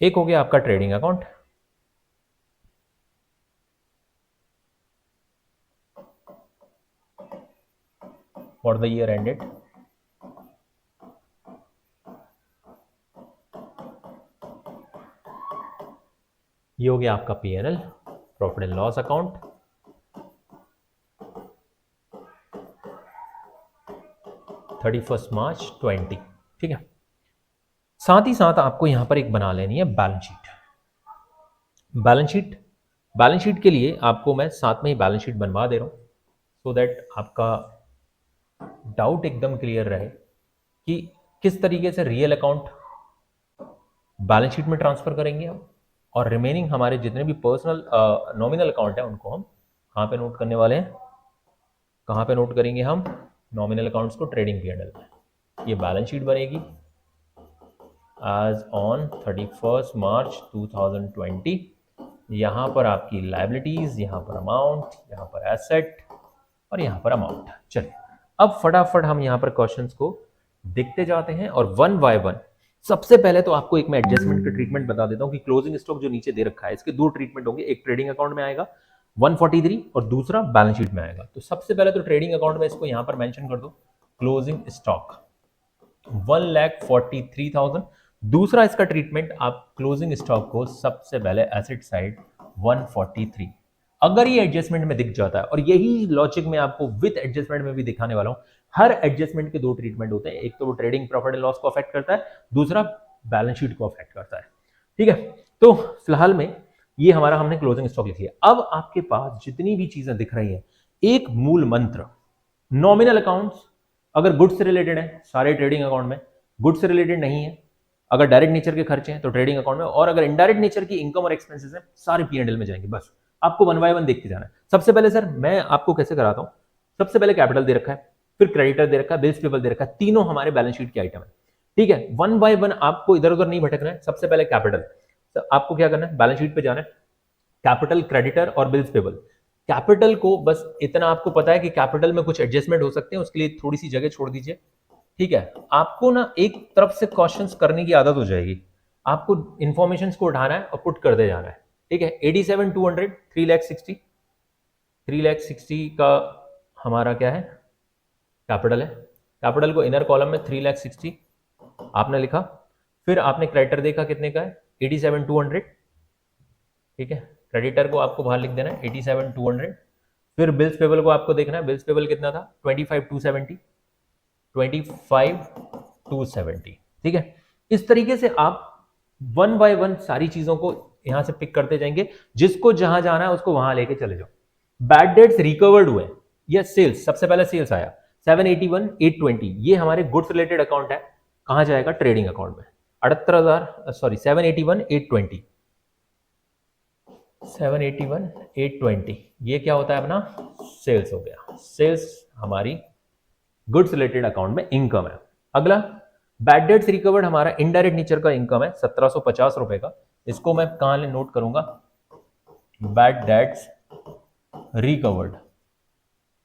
एक हो गया आपका trading account. For the year ended, ये हो गया आपका P&L, profit and loss account. 31 मार्च 20। ठीक है, साथ ही साथ आपको यहां पर एक बना लेनी है बैलेंस शीट। बैलेंस शीट के लिए आपको मैं साथ में ही बैलेंस शीट बनवा दे रहा हूँ, सो दैट आपका डाउट एकदम क्लियर रहे कि किस तरीके से रियल अकाउंट बैलेंस शीट में ट्रांसफर करेंगे हम, और रिमेनिंग हमारे जितने भी पर्सनल नॉमिनल अकाउंट है उनको हम कहाँ पे नोट करने वाले हैं, कहाँ पे नोट करेंगे हम नॉमिनल अकाउंट्स को ट्रेडिंग पीएनएल में। ये बैलेंस शीट बनेगी एज ऑन 31 मार्च 2020। यहाँ पर आपकी लाइबिलिटीज, यहाँ पर अमाउंट, यहाँ पर एसेट और यहाँ पर अमाउंट। चलिए अब फटाफट हम यहाँ पर क्वेश्चंस को देखते जाते हैं और वन बाय वन। सबसे पहले तो आपको एक मैं एडजस्टमेंट का ट्रीटमेंट बता देता हूँ कि क्लोजिंग स्टॉक जो नीचे दे रखा है इसके दो ट्रीटमेंट होंगे, एक ट्रेडिंग अकाउंट में आएगा 143 और दूसरा बैलेंस शीट में आएगा। तो सबसे पहले तो ट्रेडिंग अकाउंट में इसको यहाँ पर मेंशन कर दो क्लोजिंग स्टॉक 1,43,000। दूसरा इसका ट्रीटमेंट आप क्लोजिंग स्टॉक को सबसे पहले एसेट साइड 143। अगर ये एडजस्टमेंट में दिख जाता है, और यही लॉजिक में आपको विद एडजस्टमेंट में भी दिखाने वाला हूं, हर एडजस्टमेंट के दो ट्रीटमेंट होते हैं, एक तो वो ट्रेडिंग प्रॉफिट एंड लॉस को अफेक्ट करता है, दूसरा बैलेंस शीट को अफेक्ट करता है। ठीक है, तो फिलहाल में ये हमारा हमने क्लोजिंग स्टॉक लिख लिया। अब आपके पास जितनी भी चीजें दिख रही हैं, एक मूल मंत्र, नॉमिनल अकाउंट्स अगर गुड्स से रिलेटेड है सारे ट्रेडिंग अकाउंट में, गुड्स से रिलेटेड नहीं है, अगर डायरेक्ट नेचर के खर्चे हैं तो ट्रेडिंग अकाउंट में, और अगर इनडायरेक्ट नेचर की इनकम और एक्सपेंसेस हैं सारे पीएनएल में जाएंगे। बस आपको वन बाय वन देखते जाना है। सबसे पहले सर मैं आपको कैसे कराता हूं, सबसे पहले कैपिटल दे रखा है, फिर क्रेडिटर दे रखा है, बिल्स पेबल दे रखा है, तीनों हमारे बैलेंस शीट के आइटम है। ठीक है, वन बाय वन आपको इधर उधर नहीं भटकना है। सबसे पहले कैपिटल, तो आपको क्या करना है, बैलेंस शीट पे जाना है, कैपिटल, क्रेडिटर और बिल्स पेबल। कैपिटल को बस इतना आपको पता है कि कैपिटल में कुछ एडजस्टमेंट हो सकते हैं, उसके लिए थोड़ी सी जगह छोड़ दीजिए। ठीक है, आपको ना एक तरफ से क्वेश्चंस करने की आदत हो जाएगी, आपको इंफॉर्मेशन को उठाना है और पुट करते जाना है। ठीक है, 87,200 3,60 का हमारा क्या है, कैपिटल है। कैपिटल को इनर कॉलम में 3,60 आपने लिखा, फिर आपने क्रेडिटर देखा कितने का है 87,200। ठीक है, क्रेडिटर को आपको बाहर लिख देना है 87,200। फिर बिल्स पेबल को आपको देखना है, बिल्स पेबल कितना था 25,270। 25,270। ठीक है, इस तरीके से आप वन बाय वन सारी चीजों को यहां से पिक करते जाएंगे, जिसको जहां जाना है उसको वहां लेके चले जाओ। बैड डेट्स रिकवर्ड हुए या सेल्स, सबसे पहले सेल्स आया 781,820, ये हमारे गुड्स रिलेटेड अकाउंट है, कहां जाएगा ट्रेडिंग अकाउंट में। 781,820, 781,820 ये क्या होता है अपना, सेल्स हो गया। सेल्स हमारी गुड्स रिलेटेड अकाउंट में इनकम है। अगला बैड डेट्स रिकवर्ड हमारा इनडायरेक्ट नेचर का इनकम है 1750 रुपए का, इसको मैं कहां नोट करूंगा, बैड डेट्स रिकवर्ड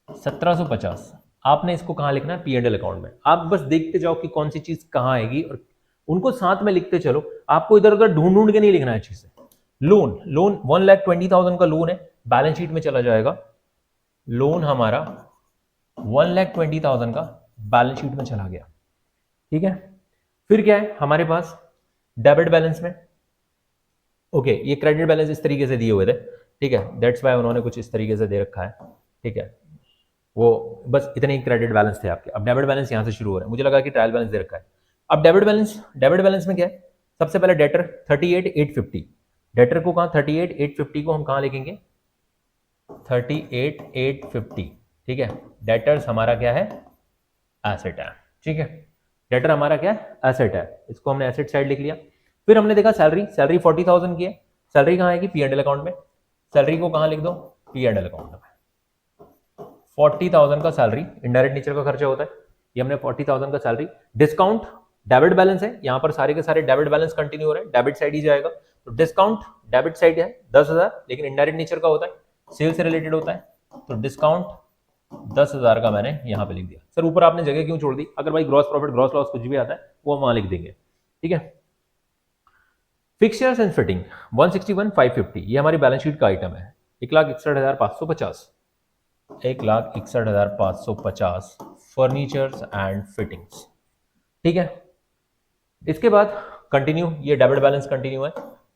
1750। आपने इसको कहां लिखना है, पीएनएल अकाउंट में। आप बस देखते जाओ कि कौन सी चीज कहां आएगी और उनको साथ में लिखते चलो, आपको इधर उधर ढूंढ ढूंढ के नहीं लिखना है अच्छे से। लोन 1,20,000 का लोन है, बैलेंस शीट में चला जाएगा। लोन हमारा 1,20,000 का बैलेंस शीट में चला गया। ठीक है, फिर क्या है हमारे पास डेबिट बैलेंस में, ओके ये क्रेडिट बैलेंस इस तरीके से दिए हुए थे। ठीक है, दैट्स वाई उन्होंने कुछ इस तरीके से दे रखा है। ठीक है, वो बस इतने ही क्रेडिट बैलेंस थे आपके। अब डेबिट बैलेंस यहां से शुरू हो रहा है, मुझे लगा कि ट्रायल बैलेंस दे रखा है। अब डेबिट बैलेंस में क्या है, सबसे पहले डेटर 38,850, डेटर को कहां 38,850 को हम कहां लिखेंगे 38,850। ठीक है, डेटर्स हमारा क्या है, एसेट है। ठीक है, डेटर हमारा क्या है, एसेट है, इसको हमने एसेट साइड लिख लिया। फिर हमने देखा सैलरी 40,000 की है, सैलरी कहां आएगी, पीएनएल अकाउंट में। सैलरी को कहां लिख दो, पीएनएल अकाउंट में। 40,000 का सैलरी इनडायरेक्ट नेचर का खर्चा होता है, ये हमने 40,000 का सैलरी। डिस्काउंट डेबिट बैलेंस है, यहां पर सारे के सारे डेबिट बैलेंस कंटिन्यू हो रहे हैं, डेबिट साइड ही जाएगा। तो डिस्काउंट डेबिट साइड है 10,000, लेकिन इनडायरेक्ट नेचर का होता है, सेल से रिलेटेड होता है, तो डिस्काउंट 10,000 का मैंने यहां पे लिख दिया। सर ऊपर आपने जगह क्यों छोड़ दी, अगर भाई ग्रॉस प्रॉफिट ग्रॉस लॉस कुछ भी आता है वो हम वहां लिख देंगे। ठीक है, फिक्सचर्स एंड फिटिंग 161,550, ये हमारी बैलेंस शीट का आइटम है। 1,61,550, 1,61,550 फर्नीचर्स एंड फिटिंग्स। ठीक है, इसके बाद कंटिन्यू, ये डेबिट बैलेंस कंटिन्यू है।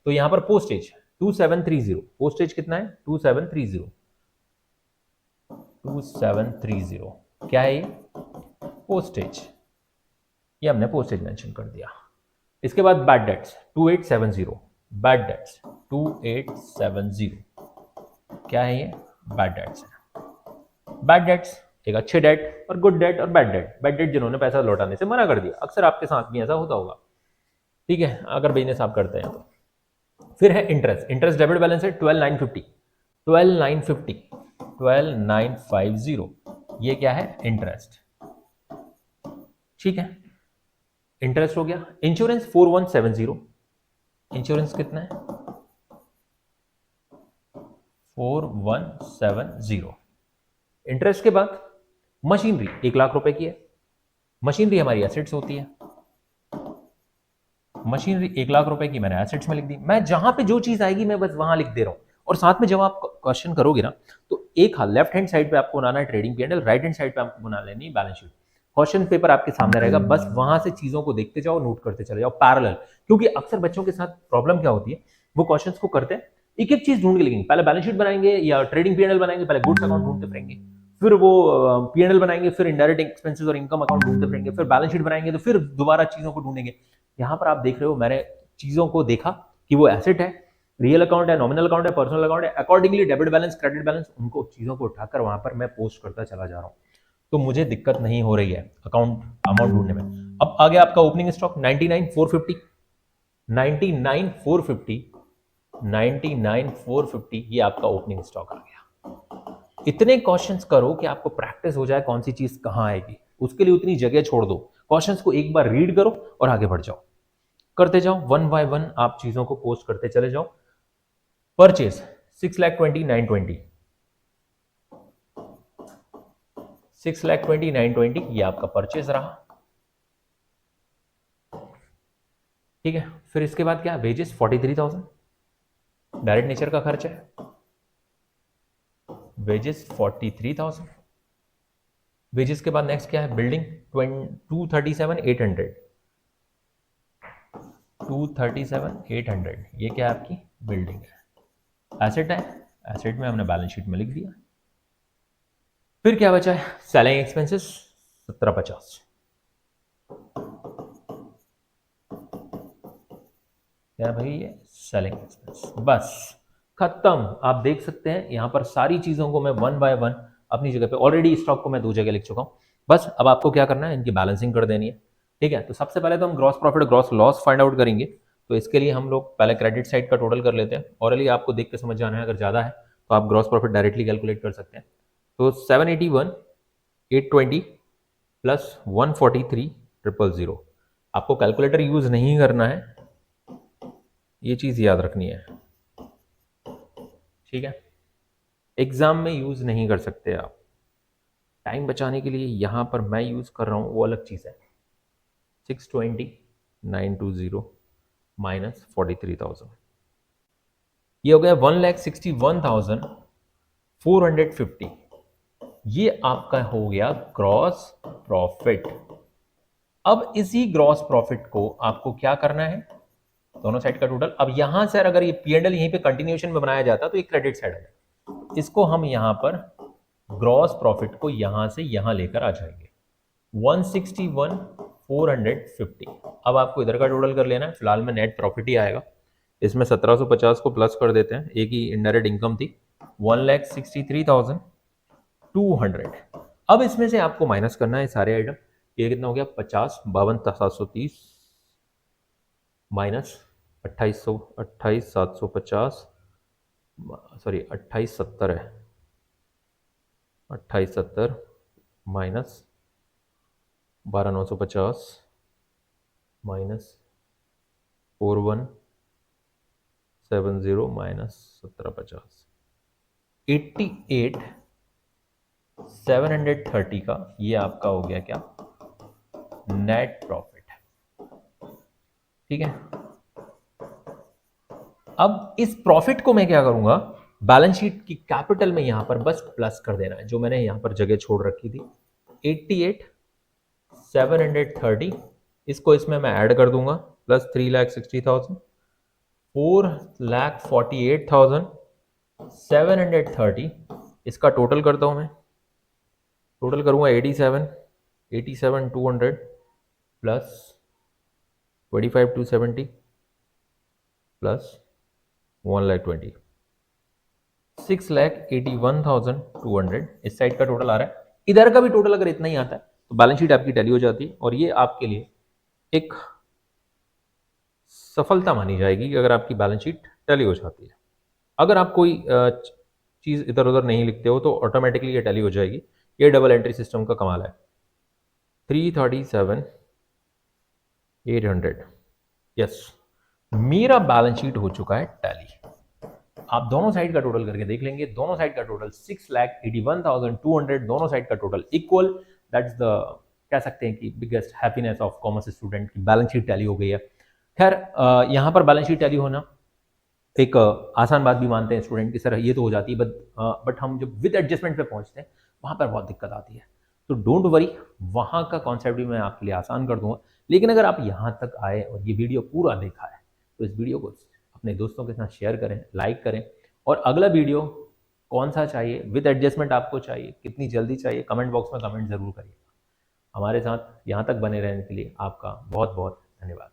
तो यहां पर पोस्टेज 2730, पोस्टेज कितना है 2730, 2730 क्या है ये, पोस्टेज, ये हमने पोस्टेज मेंशन कर दिया। इसके बाद बैड डेट्स 2870, बैड डेट्स 2870। क्या है ये? बैड डेट्स है। बैड डेट्स, एक अच्छे डेट और गुड डेट और बैड डेट। बैड डेट जिन्होंने पैसा लौटाने से मना कर दिया, अक्सर आपके साथ भी ऐसा होता होगा, ठीक है, अगर बिजनेस आप करते हैं तो। फिर है इंटरेस्ट। इंटरेस्ट डेबिट बैलेंस है 12950, 12950, 12950, ये क्या है? इंटरेस्ट। ठीक है, इंटरेस्ट हो गया। इंश्योरेंस 4170, इंश्योरेंस कितना है? 4170। इंटरेस्ट के बाद मशीनरी 1 लाख रुपए की है। मशीनरी हमारी एसेट्स होती है। मशीनरी 1 लाख रुपए की मैंने एसेट्स में लिख दी। मैं जहां पे जो चीज आएगी मैं बस वहां लिख दे रहा हूं। और साथ में जब आप क्वेश्चन करोगे ना, तो एक लेफ्ट हैंड साइड पे आपको बनाना है trading PNL, right hand side पे आपको बना लेनी बैलेंस शीट। क्वेश्चन पेपर आपके सामने रहेगा, बस वहां से चीजों को देखते जाओ, नोट करते चले जाओ पैरेलल। क्योंकि अक्सर बच्चों के साथ प्रॉब्लम क्या होती है, वो क्वेश्चंस को करते हैं, एक एक चीज ढूंढ के लिखेंगे। पहले बैलेंस शीट बनाएंगे या ट्रेडिंग पीएनएल बनाएंगे, पहले गुड्स अकाउंट ढूंढते फिरेंगे, फिर वो पीएनएल बनाएंगे, फिर इनडायरेक्ट एक्सपेंसेस और इनकम अकाउंट ढूंढते फिरेंगे, फिर बैलेंस शीट बनाएंगे, तो फिर दोबारा चीजों को ढूंढेंगे। यहाँ पर आप देख रहे हो, मैंने चीजों को देखा कि वो एसेट है, रियल अकाउंट है, नॉमिनल अकाउंट है, पर्सनल अकाउंट है, accordingly debit balance, credit balance, उनको चीजों को उठाकर वहां पर मैं पोस्ट करता चला जा रहा हूँ। तो मुझे दिक्कत नहीं हो रही है अकाउंट अमाउंट ढूंढने में। अब आ गया आपका ओपनिंग स्टॉक 99450, 99450, 99450, ये आपका ओपनिंग स्टॉक आ गया। इतने क्वेश्चंस करो कि आपको प्रैक्टिस हो जाए कौन सी चीज कहां आएगी। उसके लिए उतनी जगह छोड़ दो, क्वेश्चंस को एक बार रीड करो और आगे बढ़ जाओ, करते जाओ, वन बाय वन आप चीजों को पोस्ट करते चले जाओ। परचेज 6,20,920, 6,20,920, ये आपका परचेज रहा। ठीक है, फिर इसके बाद क्या? वेजेस 43,000, डायरेक्ट नेचर का खर्च है, वेजेस 43,000। वेजेस के बाद नेक्स्ट क्या है? बिल्डिंग 237,800, 237,800, ये क्या है? आपकी बिल्डिंग है। एसेट है, एसेट में हमने बैलेंस शीट में लिख दिया। फिर क्या बचा है? सेलिंग एक्सपेंसेस 1750, क्या भाई? ये सेलिंग एक्सपेंस, बस खत्म। आप देख सकते हैं यहां पर सारी चीजों को मैं वन बाय वन अपनी जगह पे, ऑलरेडी स्टॉक को मैं 2 जगह लिख चुका हूं। बस अब आपको क्या करना है? इनकी बैलेंसिंग कर देनी है। ठीक है, तो सबसे पहले तो हम gross profit gross loss find out करेंगे। तो इसके लिए हम लोग पहले क्रेडिट साइड का टोटल कर लेते हैं। ऑलरेडी आपको देख के समझ जाना है, अगर ज्यादा है तो आप ग्रॉस प्रॉफिट डायरेक्टली कैलकुलेट कर सकते हैं। तो 781,820 प्लस 143,000। आपको कैलकुलेटर यूज नहीं करना है, ये चीज याद रखनी है। ठीक है, एग्जाम में यूज नहीं कर सकते आप। टाइम बचाने के लिए यहां पर मैं यूज कर रहा हूं, वो अलग चीज है। 620,920 माइनस 43,000, ये हो गया 1,61,450। ये आपका हो गया ग्रॉस प्रॉफिट। अब इसी ग्रॉस प्रॉफिट को आपको क्या करना है? दोनों साइड का टोटल। अब यहां से अगर ये पीएनएल यहीं पे कंटिन्यूएशन में बनाया जाता तो ये क्रेडिट साइड है, इसको हम यहां पर ग्रॉस प्रॉफिट को यहां से यहां लेकर आ जाएंगे 161,450। अब आपको इधर का टोटल कर लेना है। फिलहाल में नेट प्रॉफिट ही आएगा, इसमें 1750 को प्लस कर देते हैं, एक ही इनडायरेक्ट इनकम थी 1,63,200। अब इसमें से आपको माइनस करना है सारे आइटम। ये कितना हो गया? 50, 52,730 माइनस 2800, 28,750, सॉरी 2870 है, 2870 माइनस 12,950 माइनस 4170 माइनस 1750, 88,730 का ये आपका हो गया क्या? Net profit. ठीक है, अब इस प्रॉफिट को मैं क्या करूंगा? बैलेंस शीट की कैपिटल में यहां पर बस प्लस कर देना है, जो मैंने यहां पर जगह छोड़ रखी थी 88,730, इसको इसमें मैं ऐड कर दूंगा प्लस 3,60,000, 4,48,730, इसका टोटल करता हूं मैं। टोटल करूंगा 87,200 प्लस 25,270 प्लस 1,20,000 6,81,200 इस साइड का टोटल आ रहा है। इधर का भी टोटल अगर इतना ही आता है तो बैलेंस शीट आपकी टैली हो जाती है, और ये आपके लिए एक सफलता मानी जाएगी कि अगर आपकी बैलेंस शीट टैली हो जाती है। अगर आप कोई चीज़ इधर उधर नहीं लिखते हो तो ऑटोमेटिकली ये टैली हो जाएगी। ये डबल एंट्री सिस्टम का कमाल है। 337,800, यस, मेरा बैलेंस शीट हो चुका है टैली। आप दोनों साइड का टोटल करके देख लेंगे, दोनों साइड का टोटल 6,81,200, दोनों साइड का टोटल इक्वल। दैट्स द, कह सकते हैं कि biggest happiness of commerce student की बैलेंस शीट टैली हो गई है। खैर, यहाँ पर बैलेंस शीट टैली होना एक आसान बात भी मानते हैं स्टूडेंट की, सर ये तो हो जाती है, बट हम जब विद एडजस्टमेंट पे पहुंचते हैं वहाँ पर बहुत दिक्कत आती है। तो डोंट वरी, वहाँ का कॉन्सेप्ट भी मैं आपके लिए आसान कर दूंगा। लेकिन अगर आप यहाँ तक आए और ये वीडियो पूरा देखा है तो इस वीडियो को अपने दोस्तों के साथ शेयर करें, लाइक करें, और अगला वीडियो कौन सा चाहिए, विद एडजस्टमेंट आपको चाहिए, कितनी जल्दी चाहिए, कमेंट बॉक्स में कमेंट ज़रूर करिएगा। हमारे साथ यहाँ तक बने रहने के लिए आपका बहुत बहुत धन्यवाद।